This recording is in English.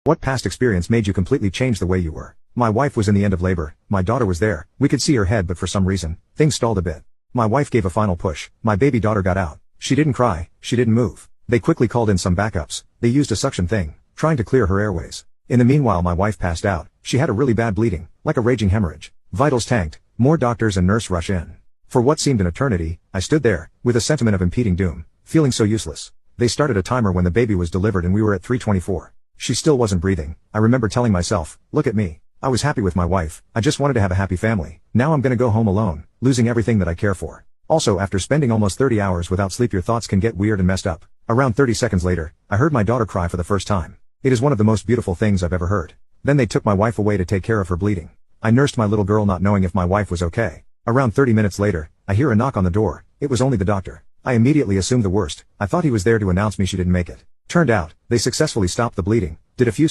What past experience made you completely change the way you were? My wife was in the end of labor, my daughter was there, we could see her head but for some reason, things stalled a bit. My wife gave a final push, my baby daughter got out. She didn't cry, she didn't move. They quickly called in some backups, they used a suction thing, trying to clear her airways. In the meanwhile my wife passed out, she had a really bad bleeding, like a raging hemorrhage. Vitals tanked, more doctors and nurse rush in. For what seemed an eternity, I stood there, with a sentiment of impending doom, feeling so useless. They started a timer when the baby was delivered and we were at 3:24. She still wasn't breathing. I remember telling myself, look at me. I was happy with my wife, I just wanted to have a happy family. Now I'm gonna go home alone, losing everything that I care for. Also, after spending almost 30 hours without sleep, your thoughts can get weird and messed up. Around 30 seconds later, I heard my daughter cry for the first time. It is one of the most beautiful things I've ever heard. Then they took my wife away to take care of her bleeding. I nursed my little girl not knowing if my wife was okay. Around 30 minutes later, I hear a knock on the door. It was only the doctor. I immediately assumed the worst. I thought he was there to announce me she didn't make it. Turned out, they successfully stopped the bleeding, did a few